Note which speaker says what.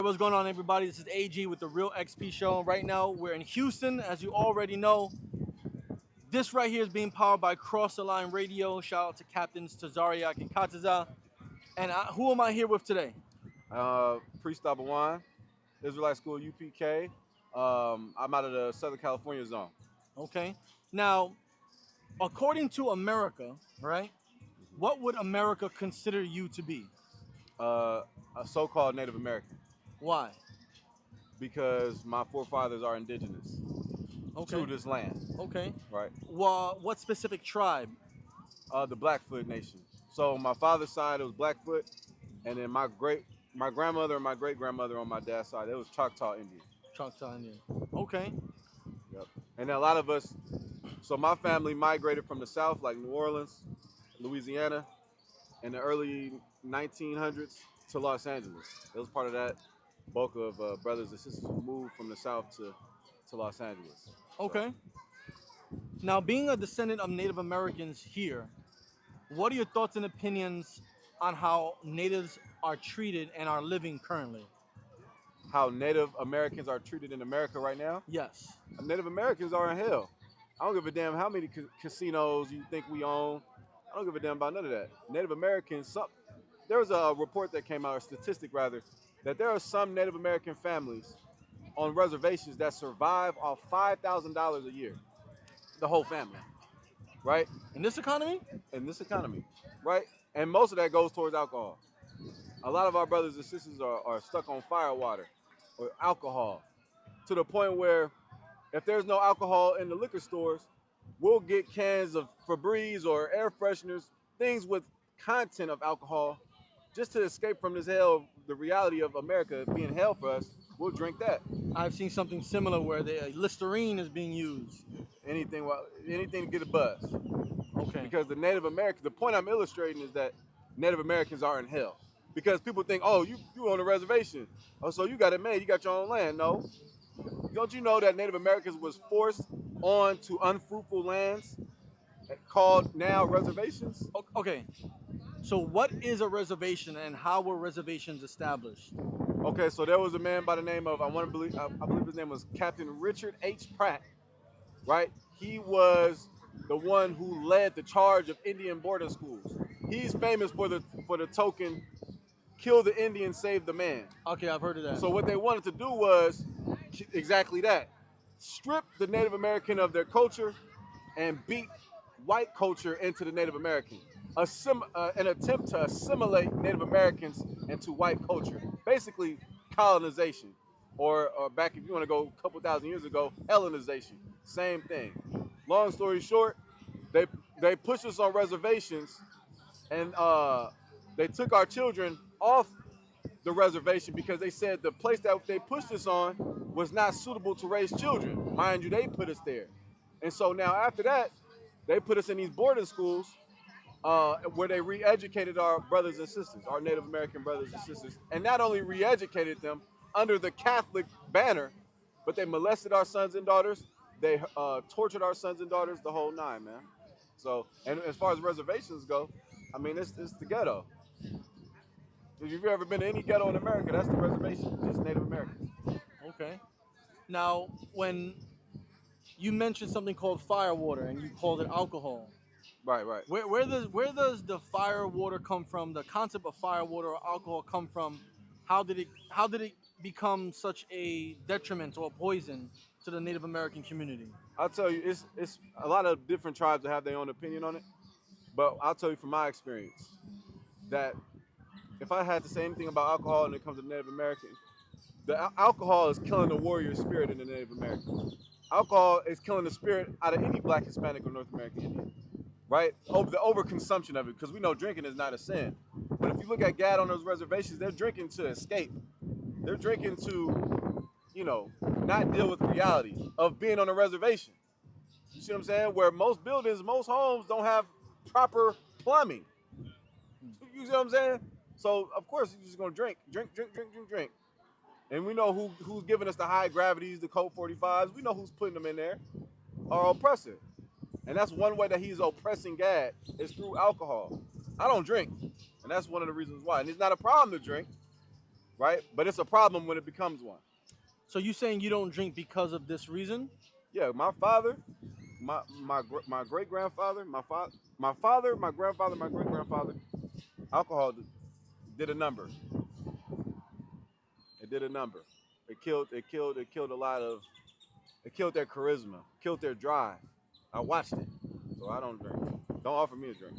Speaker 1: What's going on, everybody? This is AG with the Real XP Show. Right now, we're in Houston, as you already know. This right here is being powered by Cross the Line Radio. Shout out to Captains Tazariak and Kataza. And who am I here with today?
Speaker 2: Priest Abawan, Israelite School UPK. I'm out of the Southern California zone.
Speaker 1: Okay. Now, according to America, right? What would America consider you to be?
Speaker 2: A so-called Native American,
Speaker 1: Why?
Speaker 2: because my forefathers are indigenous
Speaker 1: Okay.
Speaker 2: to this land,
Speaker 1: Okay.
Speaker 2: right?
Speaker 1: Well, what specific tribe?
Speaker 2: The Blackfoot Nation. So my father's side it was Blackfoot, and then my grandmother and my great grandmother on my dad's side it was Choctaw Indian.
Speaker 1: Choctaw Indian. Okay.
Speaker 2: Yep. And a lot of us, so my family migrated from the South, like New Orleans, Louisiana, in the early 1900s to Los Angeles. It was part of that bulk of brothers and sisters who moved from the South to Los Angeles.
Speaker 1: Okay. Now, being a descendant of Native Americans here, what are your thoughts and opinions on how natives are treated and are living currently?
Speaker 2: How Native Americans are treated in America right now?
Speaker 1: Yes.
Speaker 2: Native Americans are in hell. I don't give a damn how many casinos you think we own. I don't give a damn about none of that. Native Americans, there was a report that came out, a statistic rather, that there are some Native American families on reservations that survive off $5,000 a year. The whole family, right?
Speaker 1: In this economy?
Speaker 2: In this economy, right? And most of that goes towards alcohol. A lot of our brothers and sisters are stuck on fire water or alcohol to the point where if there's no alcohol in the liquor stores, we'll get cans of Febreze or air fresheners, things with content of alcohol, just to escape from this hell, the reality of America being hell for us. We'll drink that.
Speaker 1: I've seen something similar where the Listerine is being used.
Speaker 2: Anything to get a buzz.
Speaker 1: Okay.
Speaker 2: Because the Native Americans, the point I'm illustrating is that Native Americans are in hell. Because people think, oh, you on a reservation. Oh, so you got it made. You got your own land. No. Don't you know that Native Americans was forced onto unfruitful lands called now reservations?
Speaker 1: Okay. So what is a reservation and how were reservations established?
Speaker 2: Okay, so there was a man by the name of, I believe his name was Captain Richard H. Pratt, right? He was the one who led the charge of Indian boarding schools. He's famous for the token, kill the Indian, save the man.
Speaker 1: Okay, I've heard of that.
Speaker 2: So what they wanted to do was exactly that. Strip the Native American of their culture and beat white culture into the Native American. An attempt to assimilate Native Americans into white culture. Basically, colonization. Or back, if you want to go a couple thousand years ago, Hellenization. Same thing. Long story short, they pushed us on reservations and they took our children off the reservation because they said the place that they pushed us on was not suitable to raise children. Mind you, they put us there. And so now after that, they put us in these boarding schools where they re-educated our brothers and sisters, our Native American brothers and sisters, and not only re-educated them under the Catholic banner, but they molested our sons and daughters, they tortured our sons and daughters, the whole nine, man. So, and as far as reservations go, I mean, it's the ghetto. If you've ever been to any ghetto in America, that's the reservation, just Native Americans.
Speaker 1: Okay. Now, when you mentioned something called firewater and you called it alcohol,
Speaker 2: Right, right.
Speaker 1: where does the fire water come from? The concept of fire water or alcohol come from? How did it become such a detriment or a poison to the Native American community?
Speaker 2: I'll tell you, it's a lot of different tribes that have their own opinion on it, but I'll tell you from my experience that if I had to say anything about alcohol when it comes to Native American, the alcohol is killing the warrior spirit in the Native American. Alcohol is killing the spirit out of any Black, Hispanic, or North American Indian. Right? The overconsumption of it, because we know drinking is not a sin. But if you look at Gad on those reservations, they're drinking to escape. They're drinking to, not deal with the reality of being on a reservation. You see what I'm saying? Where most buildings, most homes don't have proper plumbing. You see what I'm saying? So, of course, you're just going to drink. And we know who's giving us the high gravities, the code 45s. We know who's putting them in there. Our oppressor. And that's one way that he's oppressing Gad is through alcohol. I don't drink. And that's one of the reasons why. And it's not a problem to drink. right? But it's a problem when it becomes one.
Speaker 1: So you saying you don't drink because of this reason?
Speaker 2: Yeah, my father, my great grandfather, my grandfather, my great grandfather, alcohol did a number. It did a number. It killed a lot of. It killed their charisma, killed their drive. I watched it, so I don't drink. Don't offer me a drink.